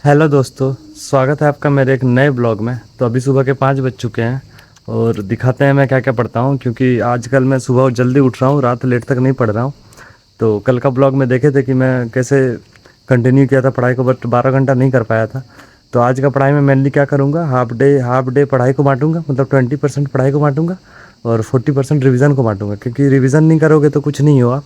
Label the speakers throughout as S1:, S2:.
S1: Hello दोस्तों, स्वागत है आपका मेरे एक नए ब्लॉग में। तो अभी सुबह के 5 बज चुके हैं और दिखाते हैं मैं क्या क्या पढ़ता हूँ, क्योंकि आजकल मैं सुबह जल्दी उठ रहा हूँ, रात लेट तक नहीं पढ़ रहा हूँ। तो कल का ब्लॉग में देखे थे कि मैं कैसे कंटिन्यू किया था पढ़ाई को, बट 12 घंटा नहीं कर पाया था। तो आज का पढ़ाई में मेनली क्या करूँगा, हाफ डे पढ़ाई को बांटूंगा, मतलब 20% पढ़ाई को बांटूंगा और 40% रिवीजन को बांटूंगा, क्योंकि रिवीजन नहीं करोगे तो कुछ नहीं होगा।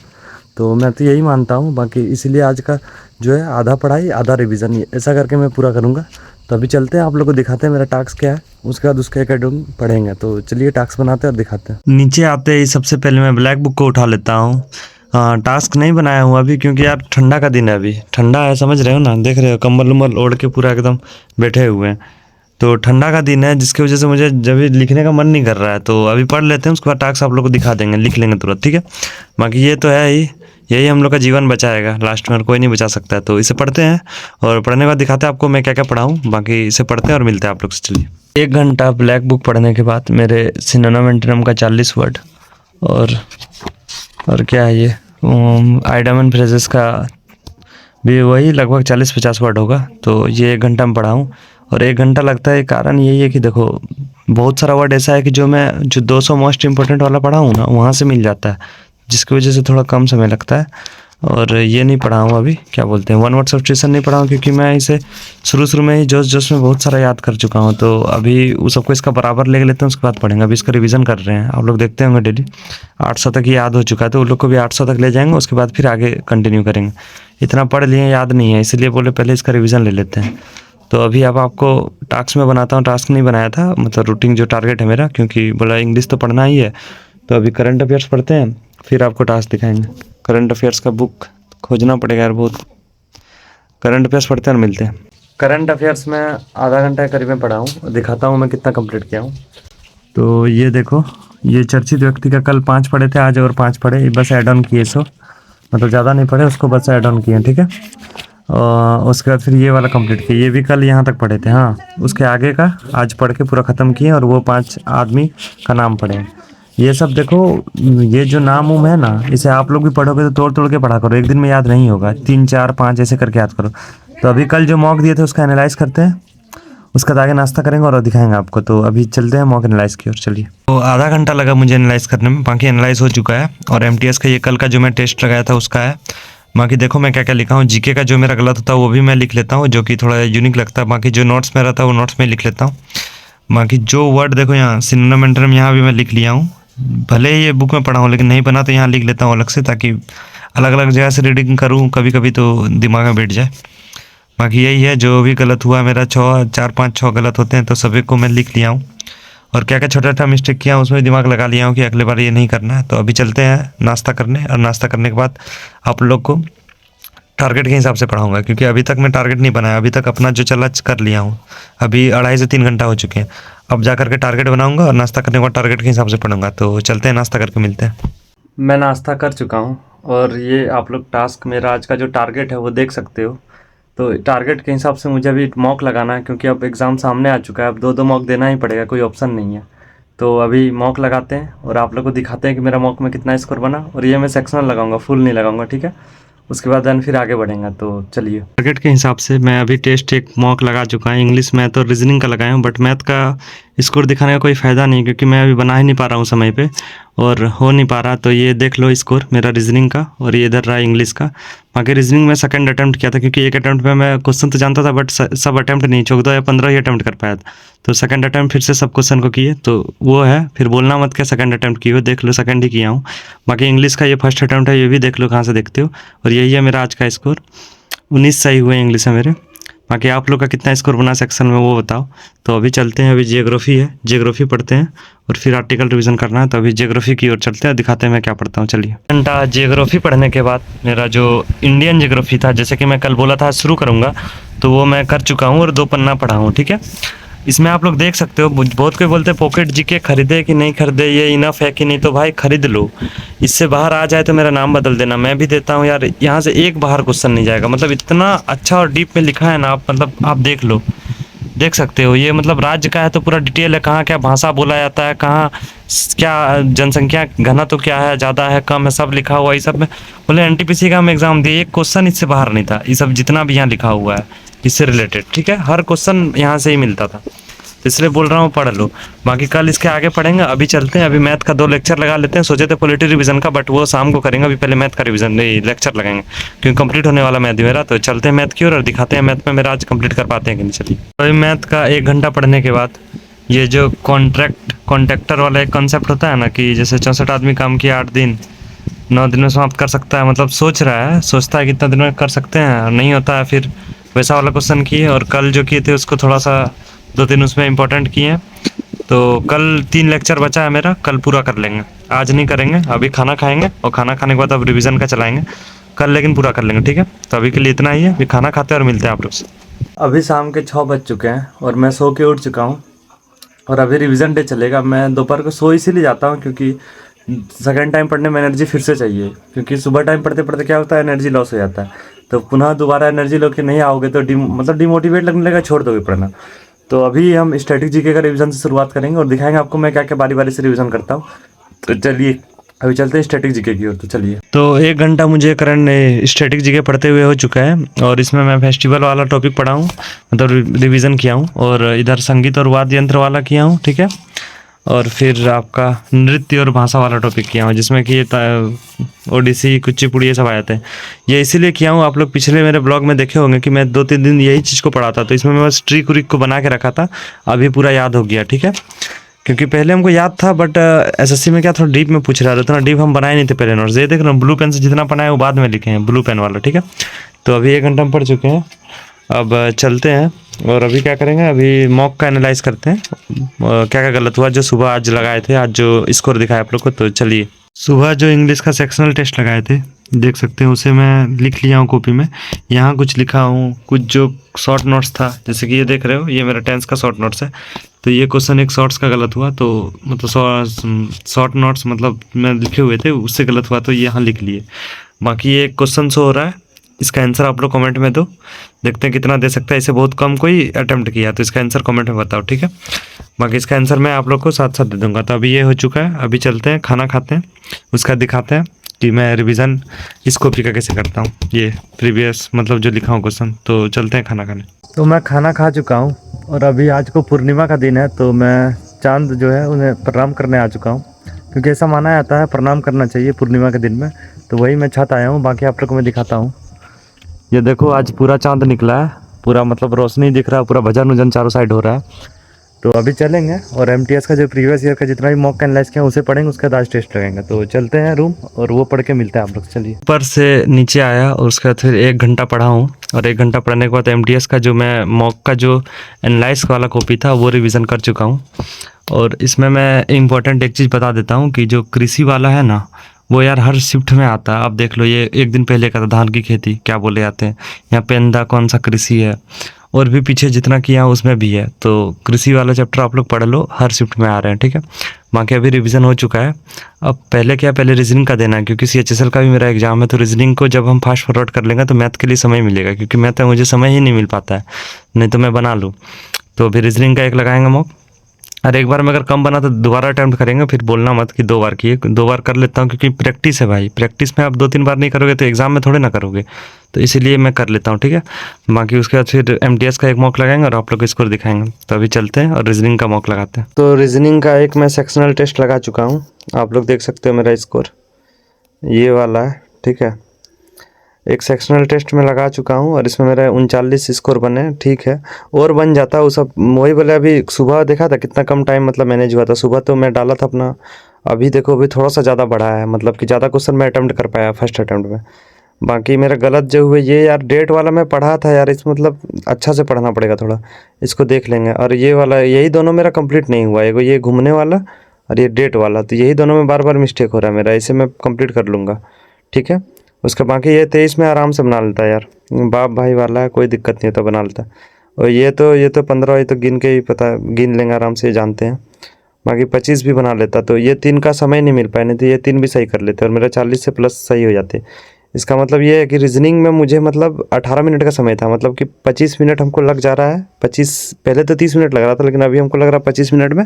S1: तो मैं तो यही मानता हूँ, बाकी इसीलिए आज का जो है आधा पढ़ाई आधा रिवीजन, ऐसा करके मैं पूरा करूँगा। तो अभी चलते हैं, आप लोग को दिखाते हैं मेरा टास्क क्या है, उसके बाद उसके अकॉर्डिंग पढ़ेंगे। तो चलिए टास्क बनाते हैं और दिखाते हैं। नीचे आते ही सबसे पहले मैं ब्लैक बुक को उठा लेता हूँ। टास्क नहीं बनाया हूँ अभी, क्योंकि यार ठंडा का दिन है, अभी ठंडा है, समझ रहे हो ना, देख रहे हो कंबल उम्बल ओढ़ के पूरा एकदम बैठे हुए हैं। तो ठंडा का दिन है, जिसकी वजह से मुझे जब भी लिखने का मन नहीं कर रहा है। तो अभी पढ़ लेते हैं, उसके बाद टास्क आप लोग को दिखा देंगे, लिख लेंगे तुरंत, ठीक है। बाकी ये तो है ही, यही हम लोग का जीवन बचाएगा लास्ट में, और कोई नहीं बचा सकता है। तो इसे पढ़ते हैं और पढ़ने के बाद दिखाते हैं आपको मैं क्या क्या पढ़ा हूँ। बाकी इसे पढ़ते हैं और मिलते हैं आप लोग से। चलिए, 1 घंटा ब्लैक बुक पढ़ने के बाद मेरे सिनोनिम एंटोनिम का 40 वर्ड और क्या है ये आइडम एंड फ्रेजेस का भी वही लगभग 40-50 वर्ड होगा। तो ये 1 घंटा में पढ़ा हूँ और 1 घंटा लगता है। कारण यही है कि देखो, बहुत सारा वर्ड ऐसा है कि जो 200 मोस्ट इंपॉर्टेंट वाला पढ़ा हूँ ना, वहाँ से मिल जाता है, जिसकी वजह से थोड़ा कम समय लगता है। और ये नहीं पढ़ा हूँ अभी, क्या बोलते हैं, 1 वर्ड सब्स्टिट्यूशन नहीं पढ़ा हूँ, क्योंकि मैं इसे शुरू में ही जोश में बहुत सारा याद कर चुका हूँ। तो अभी उस सबको इसका बराबर ले लेते हैं, उसके बाद पढ़ेंगे। अभी इसका रिवीजन कर रहे हैं, आप लोग देखते होंगे डेली 800 तक ही याद हो चुका है, तो उन लोग को भी 800 तक ले जाएंगे, उसके बाद फिर आगे कंटिन्यू करेंगे। इतना पढ़ लिए याद नहीं है, इसलिए बोले पहले इसका रिवीजन ले लेते हैं। तो अभी अब आपको टास्क में बनाता हूँ, टास्क नहीं बनाया था, मतलब रूटीन जो टारगेट है मेरा, क्योंकि बोला इंग्लिश तो पढ़ना ही है। तो अभी करंट अफेयर्स पढ़ते हैं, फिर आपको टास्क दिखाएंगे। करंट अफेयर्स का बुक खोजना पड़ेगा यार बहुत। करंट अफेयर्स पढ़ते हैं और मिलते हैं। करंट अफेयर्स में आधा घंटा करीब में पढ़ा हूँ, दिखाता हूँ मैं कितना कंप्लीट किया हूँ। तो ये देखो, ये चर्चित व्यक्ति का कल 5 पढ़े थे, आज और 5 पढ़े, बस ऐड ऑन किए, सो मतलब ज़्यादा नहीं पढ़े, उसको बस ऐड ऑन किए, ठीक है। और उसके बाद फिर ये वाला कंप्लीट किया, ये भी कल यहाँ तक पढ़े थे। हाँ, उसके आगे का आज पढ़ के पूरा ख़त्म किए, और वो 5 आदमी का नाम पढ़े। ये सब देखो, ये जो नाम उम है ना, इसे आप लोग भी पढ़ोगे तो तोड़ तोड़ के पढ़ा करो, एक दिन में याद नहीं होगा, 3 4 5 ऐसे करके याद करो। तो अभी कल जो मॉक दिए थे उसका एनालाइज करते हैं, उसका आगे नाश्ता करेंगे और दिखाएंगे आपको। तो अभी चलते हैं मॉक एनालाइज की ओर। चलिए, तो आधा घंटा लगा मुझे एनालाइज करने में, बाकी एनालाइज हो चुका है। और एमटीएस का ये कल का जो मैं टेस्ट लगाया था उसका है। बाकी देखो मैं क्या क्या लिखा हूँ। जीके का जो मेरा गलत होता है वो भी मैं लिख लेता हूँ, जो कि थोड़ा यूनिक लगता है। बाकी जो नोट्स में रहता है वो नोट्स में लिख लेता हूँ। बाकी जो वर्ड देखो यहाँ सिनोनिम एंटोनिम यहाँ भी मैं लिख लिया हूँ। भले ही ये बुक में पढ़ा हूँ, लेकिन नहीं बना तो यहाँ लिख लेता हूँ अलग से, ताकि अलग अलग जगह से रीडिंग करूँ कभी कभी तो दिमाग में बैठ जाए। बाकी यही है, जो भी गलत हुआ मेरा 4-5-6 गलत होते हैं, तो सभी को मैं लिख लिया हूँ। और क्या क्या छोटा छोटा मिस्टेक किया हूँ उसमें दिमाग लगा लिया हूँ कि अगले बार ये नहीं करना है। तो अभी चलते हैं नाश्ता करने, और नाश्ता करने के बाद आप लोग को टारगेट के हिसाब से पढ़ाऊँगा, क्योंकि अभी तक मैं टारगेट नहीं बनाया, अभी तक अपना जो चला कर लिया हूँ। अभी 2.5 से 3 घंटा हो चुके हैं, अब जा करके टारगेट बनाऊँगा और नाश्ता करने के बाद टारगेट के हिसाब से पढ़ूंगा। तो चलते हैं, नाश्ता करके मिलते हैं। मैं नाश्ता कर चुका हूँ, और ये आप लोग टास्क मेरा आज का जो टारगेट है वो देख सकते हो। तो टारगेट के हिसाब से मुझे अभी मॉक लगाना है, क्योंकि अब एग्ज़ाम सामने आ चुका है, अब 2-2 मॉक देना ही पड़ेगा, कोई ऑप्शन नहीं है। तो अभी मॉक लगाते हैं और आप लोग को दिखाते हैं कि मेरा मॉक में कितना स्कोर बना। और ये मैं सेक्शनल लगाऊंगा, फुल नहीं लगाऊंगा, ठीक है। उसके बाद देन फिर आगे बढ़ेंगे। तो चलिए, टारगेट के हिसाब से मैं अभी टेस्ट एक मॉक लगा चुका है, इंग्लिश, मैथ और रीजनिंग का लगाया हूँ। बट मैथ का स्कोर दिखाने का कोई फ़ायदा नहीं, क्योंकि मैं अभी बना ही नहीं पा रहा हूँ समय पे, और हो नहीं पा रहा। तो ये देख लो स्कोर मेरा रीजनिंग का, और ये इधर रहा इंग्लिश का। बाकी रीजनिंग में सेकंड अटैम्प्ट किया था, क्योंकि एक अटैम्प्ट में मैं क्वेश्चन तो जानता था, बट सब अटैम्प्ट नहीं, 14 या 15 ही अटैम्प्ट कर पाया था। तो सेकंड अटैम्प्ट फिर से सब क्वेश्चन को किए, तो वो है, फिर बोलना मत क्या सेकंड अटैम्प्ट किए हो, देख लो सेकंड ही किया हूँ। बाकी इंग्लिश का ये फर्स्ट अटैम्प्ट है, ये भी देख लो कहाँ से देखते हो। और यही है मेरा आज का स्कोर, 19 सही हुए इंग्लिश है मेरे। बाकी आप लोग का कितना स्कोर बना सेक्शन में वो बताओ। तो अभी चलते हैं, अभी जियोग्राफी है, जियोग्राफी पढ़ते हैं और फिर आर्टिकल रिवीजन करना है। तो अभी जियोग्राफी की ओर चलते हैं, दिखाते हैं मैं क्या पढ़ता हूँ। चलिए, घंटा जियोग्राफी पढ़ने के बाद मेरा जो इंडियन जियोग्राफी था, जैसे कि मैं कल बोला था शुरू करूँगा, तो वो मैं कर चुका हूँ और 2 पन्ना पढ़ा हूँ, ठीक है। इसमें आप लोग देख सकते हो, बहुत कोई बोलते हैं पॉकेट जीके खरीदे कि नहीं खरीदे, ये इनफ है कि नहीं। तो भाई खरीद लो, इससे बाहर आ जाए तो मेरा नाम बदल देना, मैं भी देता हूँ यार। यहाँ से एक बाहर क्वेश्चन नहीं जाएगा, मतलब इतना अच्छा और डीप में लिखा है ना, आप मतलब आप देख लो। देख सकते हो। ये मतलब राज्य का है तो पूरा डिटेल है, कहाँ क्या भाषा बोला जाता है, कहाँ क्या जनसंख्या घनत्व क्या है, ज़्यादा है कम है, सब लिखा हुआ है। ये सब में बोले एनटीपीसी का हम एग्ज़ाम दिए, एक क्वेश्चन इससे बाहर नहीं था। ये सब जितना भी यहाँ लिखा हुआ है इससे रिलेटेड, ठीक है, हर क्वेश्चन यहाँ से ही मिलता था। तो इसलिए बोल रहा हूँ पढ़ लो। बाकी कल इसके आगे पढ़ेंगे। अभी चलते हैं, अभी मैथ का 2 लेक्चर लगा लेते हैं। सोचे थे पॉलिटी रिवीजन का, बट वो शाम को करेंगे। अभी पहले मैथ का रिवीजन नहीं लेक्चर लगाएंगे, क्योंकि कंप्लीट होने वाला मैथ मेरा। तो चलते हैं मैथ की ओर और दिखाते हैं मैथ में मेरा आज कंप्लीट कर पाते हैं कि नहीं। चलिए, तो अभी मैथ का 1 घंटा पढ़ने के बाद ये जो कॉन्ट्रैक्टर वाला एक कॉन्सेप्ट होता है ना, कि जैसे 64 आदमी काम किया 8 दिन 9 दिन में समाप्त कर सकता है, मतलब सोच रहा है, सोचता है कितना दिन में कर सकते हैं और नहीं होता है, फिर वैसा वाला क्वेश्चन किए। और कल जो किए थे उसको थोड़ा सा 2-3 उसमें इंपॉर्टेंट किए हैं। तो कल 3 लेक्चर बचा है मेरा, कल पूरा कर लेंगे। आज नहीं करेंगे, अभी खाना खाएंगे और खाना खाने के बाद अब रिवीजन का चलाएंगे कल, लेकिन पूरा कर लेंगे, ठीक है। तो अभी के लिए इतना ही है, अभी खाना खाते हैं और मिलते हैं आप लोग से। अभी शाम के 6 बज चुके हैं और मैं सो के उठ चुका हूँ और अभी रिवीजन डे चलेगा। मैं दोपहर को सो इसीलिए जाता हूँ क्योंकि सेकेंड टाइम पढ़ने में एनर्जी फिर से चाहिए, क्योंकि सुबह टाइम पढ़ते पढ़ते क्या होता है, एनर्जी लॉस हो जाता है। तो पुनः दोबारा एनर्जी लेके नहीं आओगे तो मतलब डिमोटिवेट लगने लगा, छोड़ दोगे पढ़ना। तो अभी हम स्टैटिक जीके का रिवीजन से शुरुआत करेंगे और दिखाएंगे आपको मैं क्या क्या बारी बारी से रिवीजन करता हूँ। तो चलिए अभी चलते हैं स्टैटिक जीके की ओर। तो चलिए, तो 1 घंटा मुझे करंट स्टैटिक जीके पढ़ते हुए हो चुका है और इसमें मैं फेस्टिवल वाला टॉपिक पढ़ा हूँ, मतलब रिवीजन किया हूँ, और इधर संगीत और वाद्य यंत्र वाला किया हूँ, ठीक है। और फिर आपका नृत्य और भाषा वाला टॉपिक किया हूँ, जिसमें कि ओडिसी कुचिपुड़ी ये सब आए थे। ये इसीलिए किया हूँ, आप लोग पिछले मेरे ब्लॉग में देखे होंगे कि मैं 2-3 दिन यही चीज़ को पढ़ा था। तो इसमें मैं बस ट्रिक उरिक को बना के रखा था, अभी पूरा याद हो गया, ठीक है। क्योंकि पहले हमको याद था, बट एसएससी में क्या थोड़ा डीप में पूछ रहा था, उतना डीप हम बनाए नहीं थे पहले नोट्स। ये देख रहे हो, ब्लू पेन से जितना बनाए वो बाद में लिखे हैं, ब्लू पेन वाला, ठीक है। तो अभी 1 घंटा में पढ़ चुके हैं, अब चलते हैं और अभी क्या करेंगे, अभी मॉक का एनालाइज करते हैं क्या क्या गलत हुआ जो सुबह आज लगाए थे, आज जो स्कोर दिखाया आप लोग को। तो चलिए, सुबह जो इंग्लिश का सेक्शनल टेस्ट लगाए थे देख सकते हैं, उसे मैं लिख लिया हूँ कॉपी में। यहाँ कुछ लिखा हूँ, कुछ जो शॉर्ट नोट्स था, जैसे कि ये देख रहे हो, ये मेरा 10th का शॉर्ट नोट्स है। तो ये क्वेश्चन एक शॉर्ट्स का गलत हुआ, तो मतलब शॉर्ट नोट्स मतलब मैं लिखे हुए थे उससे गलत हुआ, तो ये यहाँ लिख लिए। बाकी ये क्वेश्चन शो हो रहा है, इसका आंसर आप लोग कमेंट में दो, देखते हैं कितना दे सकता है। इसे बहुत कम कोई अटेम्प्ट किया, तो इसका आंसर कमेंट में बताओ, ठीक है। बाकी इसका आंसर मैं आप लोग को साथ साथ दे दूंगा। तो अभी ये हो चुका है, अभी चलते हैं खाना खाते हैं, उसका दिखाते हैं कि मैं रिवीजन इस कॉपी का कैसे करता हूँ, ये प्रीवियस मतलब जो लिखा हूँ क्वेश्चन। तो चलते हैं खाना खाने। तो मैं खाना खा चुका हूँ और अभी आज को पूर्णिमा का दिन है, तो मैं चांद जो है उन्हें प्रणाम करने आ चुका हूँ, क्योंकि ऐसा माना जाता है प्रणाम करना चाहिए पूर्णिमा के दिन में। तो वही मैं छत आया हूँ, बाकी आप लोग को मैं दिखाता हूँ। ये देखो, आज पूरा चांद निकला है, पूरा मतलब रोशनी दिख रहा है, पूरा भजन उजन चारों साइड हो रहा है। तो अभी चलेंगे और एमटीएस का जो प्रीवियस ईयर का जितना भी मॉक एनालाइज किया उसे पढ़ेंगे, उसके बाद आज टेस्ट लगेंगे। तो चलते हैं रूम और वो पढ़ के मिलते हैं आप लोग। चलिए, ऊपर से नीचे आया और उसके बाद फिर 1 घंटा पढ़ा हूँ, और 1 घंटा पढ़ने के बाद एमटीएस का जो मैं मॉक का जो एनालाइज वाला कॉपी था वो रिविज़न कर चुका हूँ। और इसमें मैं इम्पोर्टेंट एक चीज़ बता देता हूँ कि जो कृषि वाला है ना, वो यार हर शिफ्ट में आता है। आप देख लो, ये 1 दिन पहले का था, धान की खेती क्या बोले जाते हैं, यहाँ पेंदा कौन सा कृषि है, और भी पीछे जितना किया उसमें भी है। तो कृषि वाला चैप्टर आप लोग पढ़ लो, हर शिफ्ट में आ रहे हैं, ठीक है। बाकी अभी रिवीजन हो चुका है। अब पहले रीजनिंग का देना है, क्योंकि सीएचएसएल का भी मेरा एग्जाम है। तो रीजनिंग को जब हम फास्ट फॉरवर्ड कर लेंगे तो मैथ के लिए समय मिलेगा, क्योंकि मैथ में मुझे समय ही नहीं मिल पाता है, नहीं तो मैं बना लूँ। तो अभी रीजनिंग का 1 लगाएंगे मॉक, और एक बार में अगर कम बना तो दोबारा अटैम्प्ट करेंगे, फिर बोलना मत कि 2 बार किए। 2 बार कर लेता हूँ, क्योंकि प्रैक्टिस है भाई, प्रैक्टिस में आप 2-3 बार नहीं करोगे तो एग्जाम में थोड़े ना करोगे, तो इसीलिए मैं कर लेता हूँ, ठीक है। बाकी उसके बाद फिर एमटीएस का 1 मॉक लगाएंगे और आप लोग को स्कोर दिखाएंगे। तो अभी चलते हैं और रीजनिंग का मॉक लगाते हैं। तो रीजनिंग का 1 मैं सेक्शनल टेस्ट लगा चुका हूँ, आप लोग देख सकते हो मेरा स्कोर ये वाला है, ठीक है। 1 सेक्शनल टेस्ट में लगा चुका हूँ और इसमें मेरा 39 स्कोर बने, ठीक है। और बन जाता वो सब, वही बोले अभी सुबह देखा था कितना कम टाइम मतलब मैनेज हुआ था। सुबह तो मैं डाला था अपना, अभी देखो अभी थोड़ा सा ज़्यादा बढ़ा है, मतलब कि ज़्यादा क्वेश्चन मैं अटैम्प्ट कर पाया फर्स्ट अटैम्प्ट में। बाकी मेरा गलत जो हुए ये यार, डेट वाला मैं पढ़ा था यार, इस मतलब अच्छा से पढ़ना पड़ेगा थोड़ा, इसको देख लेंगे। और ये वाला, यही दोनों मेरा कंप्लीट नहीं हुआ, एगो ये घूमने वाला और ये डेट वाला, तो यही दोनों में बार बार मिस्टेक हो रहा है मेरा, इसे मैं कंप्लीट कर लूँगा, ठीक है। उसका बाकी ये 23 में आराम से बना लेता है यार, बाप भाई वाला है, कोई दिक्कत नहीं होता, बना लेता। और ये तो 15 ये तो गिन के ही पता, गिन लेंगे आराम से, जानते हैं। बाकी 25 भी बना लेता, तो ये 3 का समय नहीं मिल पाया, नहीं तो ये 3 भी सही कर लेते और मेरा 40 से प्लस सही हो जाते। इसका मतलब ये है कि रीजनिंग में मुझे मतलब 18 मिनट का समय था, मतलब कि 25 मिनट हमको लग जा रहा है। 25, पहले तो 30 मिनट लग रहा था, लेकिन अभी हमको लग रहा है 25 मिनट में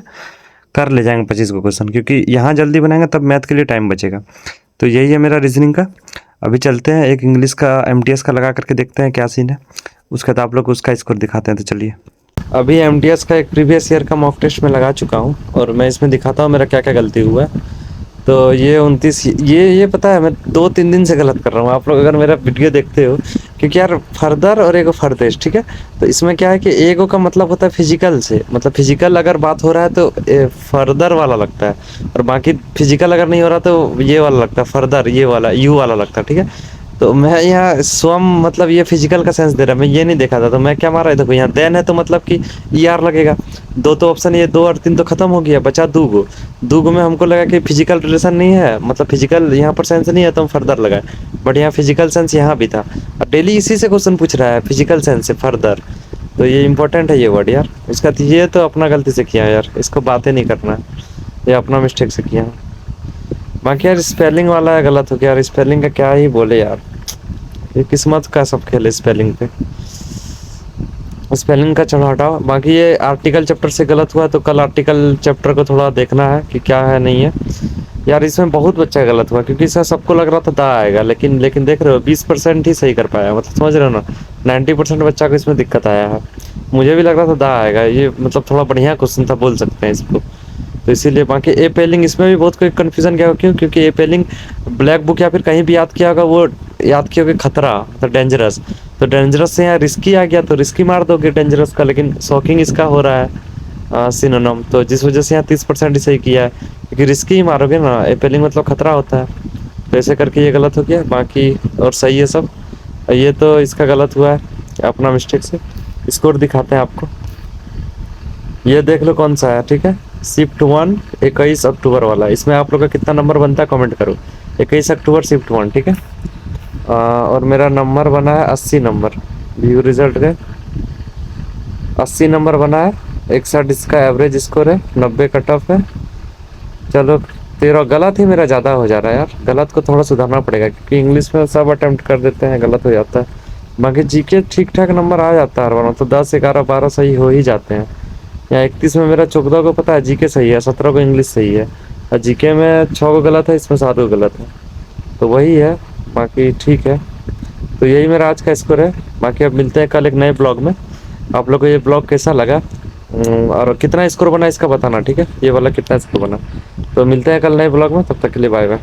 S1: कर ले जाएंगे 25 को क्वेश्चन, क्योंकि यहाँ जल्दी बनाएंगे तब मैथ के लिए टाइम बचेगा। तो यही है मेरा रीजनिंग का। अभी चलते हैं एक इंग्लिश का एमटीएस का लगा करके देखते हैं क्या सीन है, उसके बाद आप लोग उसका स्कोर दिखाते हैं। तो चलिए, अभी एमटीएस का एक प्रीवियस ईयर का मॉक टेस्ट में लगा चुका हूँ और मैं इसमें दिखाता हूँ मेरा क्या क्या गलती हुआ है। तो ये 29, ये पता है मैं 2-3 दिन से गलत कर रहा हूँ। आप लोग अगर मेरा वीडियो देखते हो, क्योंकि यार फर्दर और एगो फर्देस्ट, ठीक है। तो इसमें क्या है कि एगो का मतलब होता है फिजिकल से, मतलब फिजिकल अगर बात हो रहा है तो फर्दर वाला लगता है, और बाकी फिजिकल अगर नहीं हो रहा तो ये वाला लगता है फर्दर, ये वाला यू वाला लगता है, ठीक है। तो मैं यहाँ स्वम मतलब ये फिजिकल का सेंस दे रहा है, मैं ये नहीं देखा था। तो मैं क्या मारा है, देखो यहाँ देन है तो मतलब कि ई आर लगेगा। दो तो ऑप्शन, ये 2 और 3 तो खत्म हो गया, बचा दूगो। दूगो में हमको लगा कि फिजिकल रिलेशन नहीं है, मतलब फिजिकल यहाँ पर सेंस नहीं है, तो हम फर्दर लगाए। बट यहाँ फिजिकल सेंस यहाँ भी था, और डेली इसी से क्वेश्चन पूछ रहा है, फिजिकल सेंस से फर्दर। तो ये इंपॉर्टेंट है ये वर्ड यार। उसका ये तो अपना गलती से किया यार, इसको बातें नहीं करना है, ये अपना मिस्टेक से किया। बाकी यार स्पेलिंग वाला गलत हो गया यार, स्पेलिंग का क्या ही बोले यार, ये किस्मत का सब खेल है स्पेलिंग पे। स्पेलिंग का चलो हटाओ। बाकी ये आर्टिकल चैप्टर से गलत हुआ, तो कल आर्टिकल चैप्टर को थोड़ा देखना है कि क्या है नहीं है। यार इसमें बहुत बच्चा गलत हुआ, क्योंकि इसका सबको लग रहा था दा आएगा, लेकिन देख रहे हो 20% ही सही कर पाया, मतलब समझ रहे हो ना। 90% बच्चा को इसमें दिक्कत आया है। मुझे भी लग रहा था दा आएगा, ये मतलब थोड़ा बढ़िया क्वेश्चन था बोल सकते हैं इसको। तो इसीलिए बाकी ए पेलिंग इसमें भी बहुत कोई कन्फ्यूजन क्या हो, क्यों, क्योंकि ए पेलिंग ब्लैक बुक या फिर कहीं भी याद किया होगा, वो याद किया होगा खतरा, तो डेंजरस। तो डेंजरस से यहाँ रिस्की आ गया, तो रिस्की मार दोगे डेंजरस का, लेकिन शॉकिंग इसका हो रहा है सिनोनिम। तो जिस वजह से यहाँ 30% ही सही किया है, क्योंकि रिस्की ही मारोगे ना, ए पेलिंग मतलब खतरा होता है। तो ऐसे करके ये गलत हो गया, बाकी और सही है सब। ये तो इसका गलत हुआ है अपना मिस्टेक से। स्कोर दिखाते हैं आपको, ये देख लो कौन सा है, ठीक है। शिफ्ट 1 21 अक्टूबर वाला, इसमें आप लोग का कितना नंबर बनता है कमेंट करो। 21 अक्टूबर शिफ्ट 1, ठीक है। और मेरा नंबर बना है 80 नंबर, व्यू रिजल्ट के 80 नंबर बना है। 61 इसका एवरेज स्कोर है, 90 कट ऑफ है। चलो 13 गलत ही मेरा ज़्यादा हो जा रहा है यार, गलत को थोड़ा सुधारना पड़ेगा, क्योंकि इंग्लिश में सब अटेम्प्ट कर देते हैं, गलत हो जाता है। बाकी जीके ठीक ठाक नंबर आ जाता है हर बार, तो 10 11 12 सही हो ही जाते हैं। यहाँ 31 में मेरा 14 को पता है जीके सही है, 17 को इंग्लिश सही है, और जीके में 6 को गलत है, इसमें 7 को गलत है। तो वही है, बाकी ठीक है। तो यही मेरा आज का स्कोर है। बाकी अब मिलते हैं कल एक नए ब्लॉग में। आप लोग को ये ब्लॉग कैसा लगा और कितना स्कोर बना इसका बताना, ठीक है। ये वाला कितना स्कोर बना। तो मिलते हैं कल नए ब्लॉग में, तब तक के लिए बाय बाय।